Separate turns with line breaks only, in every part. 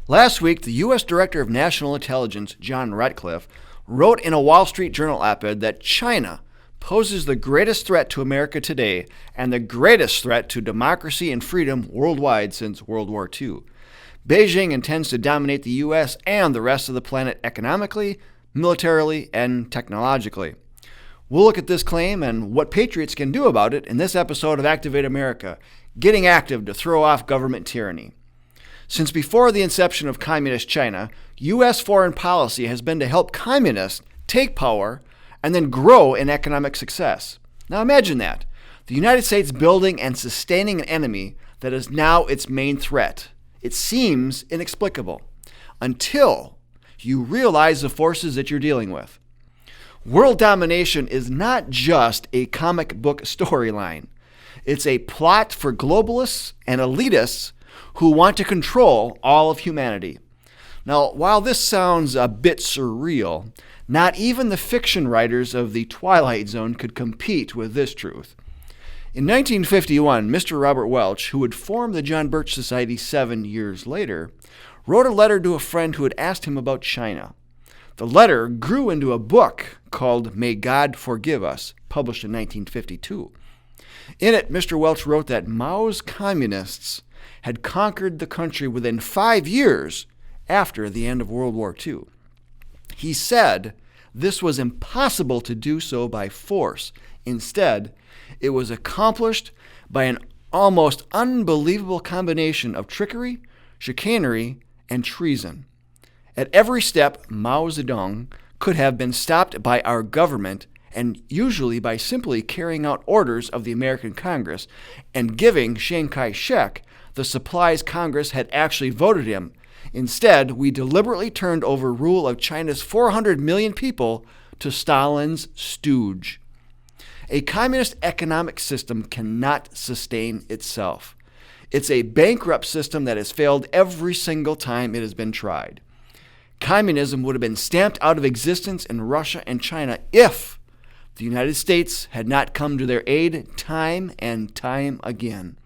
Last week, the U.S. Director of National Intelligence John Ratcliffe wrote in a Wall Street Journal op-ed that China poses the greatest threat to America today and the greatest threat to democracy and freedom worldwide since World War II. Beijing intends to dominate the U.S. and the rest of the planet economically, militarily, and technologically. We'll look at this claim and what patriots can do about it in this episode of Activate America, Getting Active to Throw Off Government Tyranny. Since before the inception of Communist China, U.S. foreign policy has been to help communists take power and then grow in economic success. Now imagine that. The United States building and sustaining an enemy that is now its main threat. It seems inexplicable until you realize the forces that you're dealing with. World domination is not just a comic book storyline. It's a plot for globalists and elitists who want to control all of humanity. Now, while this sounds a bit surreal, not even the fiction writers of the Twilight Zone could compete with this truth. In 1951, Mr. Robert Welch, who would form the John Birch Society 7 years later, wrote a letter to a friend who had asked him about China. The letter grew into a book called May God Forgive Us, published in 1952. In it, Mr. Welch wrote that Mao's communists had conquered the country within 5 years after the end of World War II. He said this was impossible to do so by force. Instead, it was accomplished by an almost unbelievable combination of trickery, chicanery, and treason. At every step, Mao Zedong could have been stopped by our government, and usually by simply carrying out orders of the American Congress and giving Chiang Kai-shek the supplies Congress had actually voted him. Instead, we deliberately turned over rule of China's 400 million people to Stalin's stooge. A communist economic system cannot sustain itself. It's a bankrupt system that has failed every single time it has been tried. Communism would have been stamped out of existence in Russia and China if the United States had not come to their aid time and time again.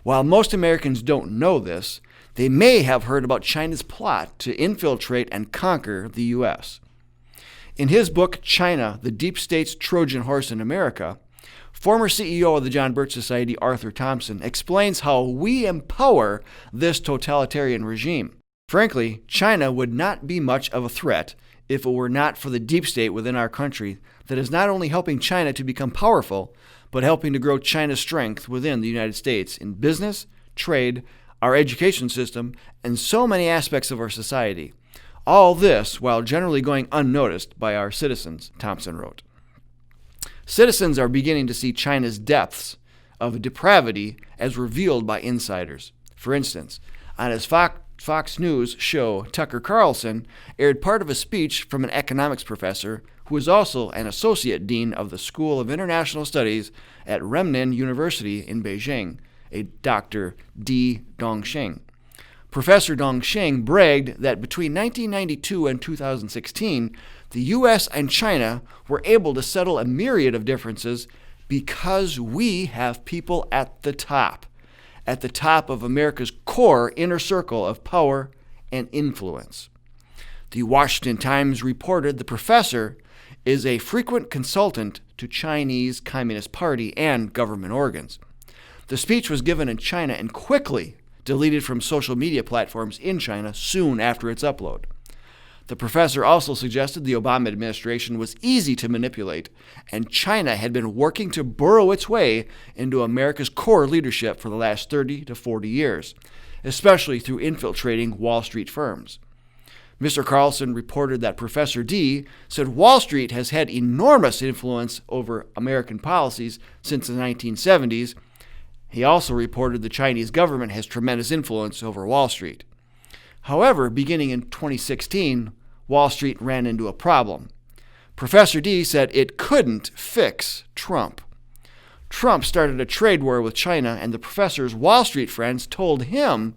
While most Americans don't know this, they may have heard about China's plot to infiltrate and conquer the U.S. In his book, China, the Deep State's Trojan Horse in America, former CEO of the John Birch Society, Arthur Thompson, explains how we empower this totalitarian regime. Frankly, China would not be much of a threat if it were not for the deep state within our country that is not only helping China to become powerful, but helping to grow China's strength within the United States in business, trade, our education system, and so many aspects of our society. All this while generally going unnoticed by our citizens, Thompson wrote. Citizens are beginning to see China's depths of depravity as revealed by insiders. For instance, on his Fox News show, Tucker Carlson aired part of a speech from an economics professor who is also an associate dean of the School of International Studies at Renmin University in Beijing, a Dr. D. Dongxing. Professor Dongxing bragged that between 1992 and 2016, the U.S. and China were able to settle a myriad of differences because we have people at the top of America's core inner circle of power and influence. The Washington Times reported the professor is a frequent consultant to Chinese Communist Party and government organs. The speech was given in China and quickly deleted from social media platforms in China soon after its upload. The professor also suggested the Obama administration was easy to manipulate, and China had been working to burrow its way into America's core leadership for the last 30 to 40 years, especially through infiltrating Wall Street firms. Mr. Carlson reported that Professor D said Wall Street has had enormous influence over American policies since the 1970s. He also reported the Chinese government has tremendous influence over Wall Street. However, beginning in 2016, Wall Street ran into a problem. Professor D said it couldn't fix Trump. Trump started a trade war with China, and the professor's Wall Street friends told him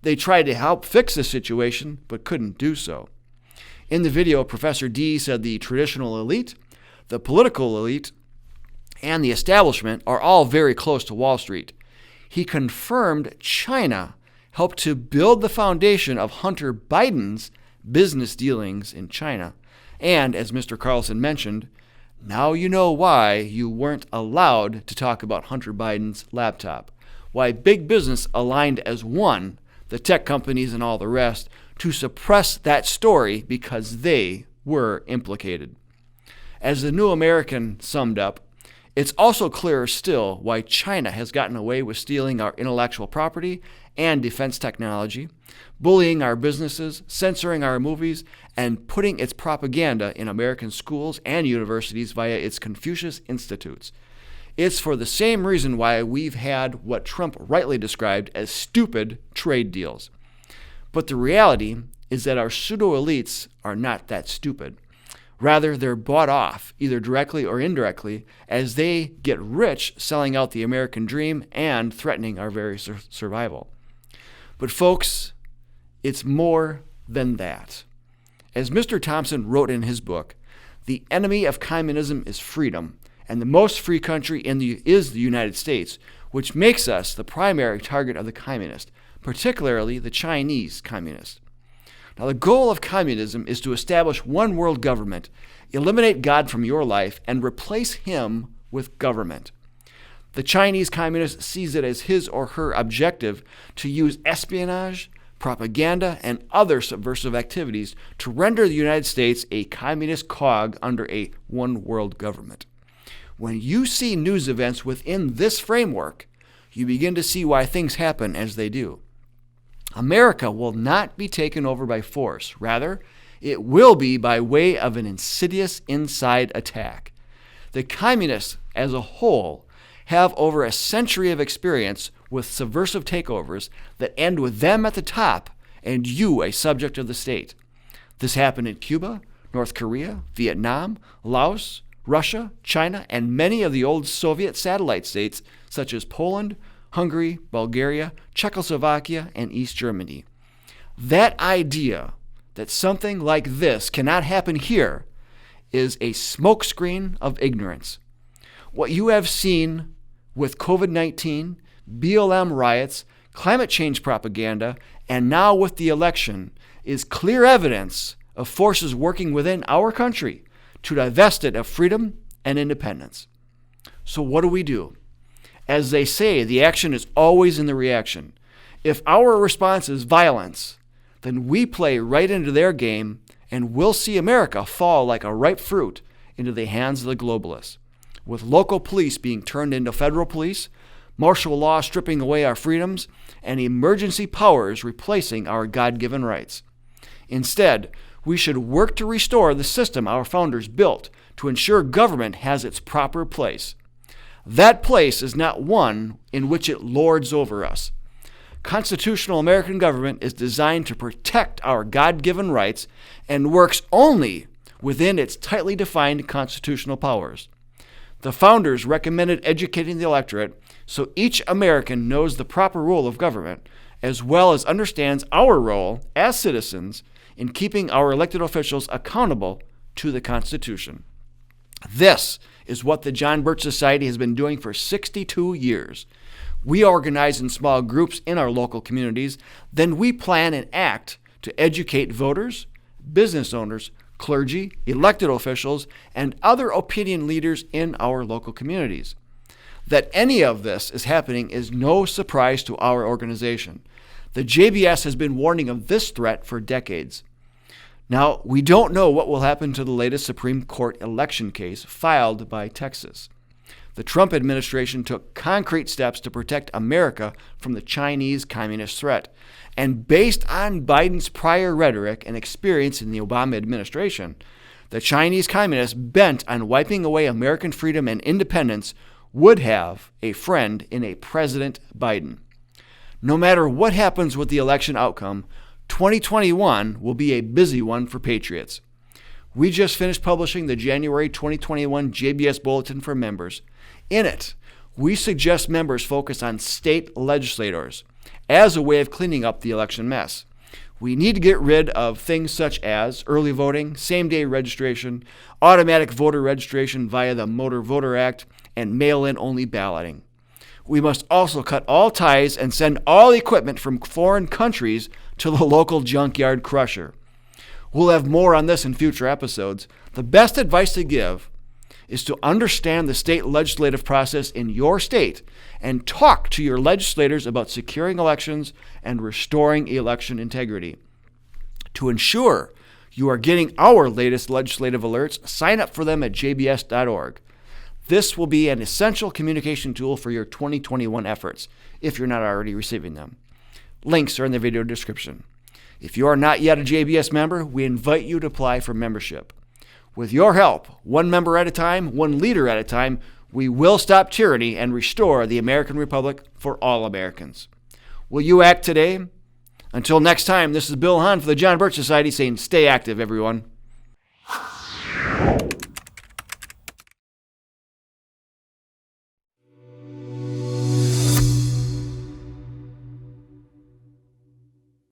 they tried to help fix the situation, but couldn't do so. In the video, Professor D said the traditional elite, the political elite, and the establishment are all very close to Wall Street. He confirmed China helped to build the foundation of Hunter Biden's business dealings in China. And as Mr. Carlson mentioned, now you know why you weren't allowed to talk about Hunter Biden's laptop. Why big business aligned as one, the tech companies and all the rest, to suppress that story because they were implicated. As the New American summed up, it's also clearer still why China has gotten away with stealing our intellectual property and defense technology, bullying our businesses, censoring our movies, and putting its propaganda in American schools and universities via its Confucius Institutes. It's for the same reason why we've had what Trump rightly described as stupid trade deals. But the reality is that our pseudo-elites are not that stupid. Rather, they're bought off, either directly or indirectly, as they get rich selling out the American dream and threatening our very survival. But folks, it's more than that. As Mr. Thompson wrote in his book, the enemy of communism is freedom, and the most free country is the United States, which makes us the primary target of the communist, particularly the Chinese communist. Now, the goal of communism is to establish one world government, eliminate God from your life, and replace him with government. The Chinese communist sees it as his or her objective to use espionage, propaganda, and other subversive activities to render the United States a communist cog under a one world government. When you see news events within this framework, you begin to see why things happen as they do. America will not be taken over by force. Rather, it will be by way of an insidious inside attack. The communists as a whole have over a century of experience with subversive takeovers that end with them at the top and you a subject of the state. This happened in Cuba, North Korea, Vietnam, Laos, Russia, China, and many of the old Soviet satellite states such as Poland, Hungary, Bulgaria, Czechoslovakia, and East Germany. That idea that something like this cannot happen here is a smokescreen of ignorance. What you have seen with COVID-19, BLM riots, climate change propaganda, and now with the election is clear evidence of forces working within our country to divest it of freedom and independence. So what do? As they say, the action is always in the reaction. If our response is violence, then we play right into their game and we'll see America fall like a ripe fruit into the hands of the globalists, with local police being turned into federal police, martial law stripping away our freedoms, and emergency powers replacing our God-given rights. Instead, we should work to restore the system our founders built to ensure government has its proper place. That place is not one in which it lords over us. Constitutional American government is designed to protect our God-given rights and works only within its tightly defined constitutional powers. The founders recommended educating the electorate so each American knows the proper role of government, as well as understands our role as citizens in keeping our elected officials accountable to the Constitution. This is what the John Birch Society has been doing for 62 years. We organize in small groups in our local communities, then we plan and act to educate voters, business owners, clergy, elected officials, and other opinion leaders in our local communities. That any of this is happening is no surprise to our organization. The JBS has been warning of this threat for decades. Now, we don't know what will happen to the latest Supreme Court election case filed by Texas. The Trump administration took concrete steps to protect America from the Chinese communist threat. And based on Biden's prior rhetoric and experience in the Obama administration, the Chinese communists bent on wiping away American freedom and independence would have a friend in a President Biden. No matter what happens with the election outcome, 2021 will be a busy one for patriots. We just finished publishing the January 2021 JBS Bulletin for members. In it, we suggest members focus on state legislators as a way of cleaning up the election mess. We need to get rid of things such as early voting, same-day registration, automatic voter registration via the Motor Voter Act, and mail-in only balloting. we must also cut all ties and send all equipment from foreign countries to the local junkyard crusher. We'll have more on this in future episodes. The best advice to give is to understand the state legislative process in your state and talk to your legislators about securing elections and restoring election integrity. To ensure you are getting our latest legislative alerts, sign up for them at jbs.org. This will be an essential communication tool for your 2021 efforts, if you're not already receiving them. Links are in the video description. If you are not yet a JBS member, we invite you to apply for membership. With your help, one member at a time, one leader at a time, we will stop tyranny and restore the American Republic for all Americans. Will you act today? Until next time, this is Bill Hahn for the John Birch Society saying stay active, everyone.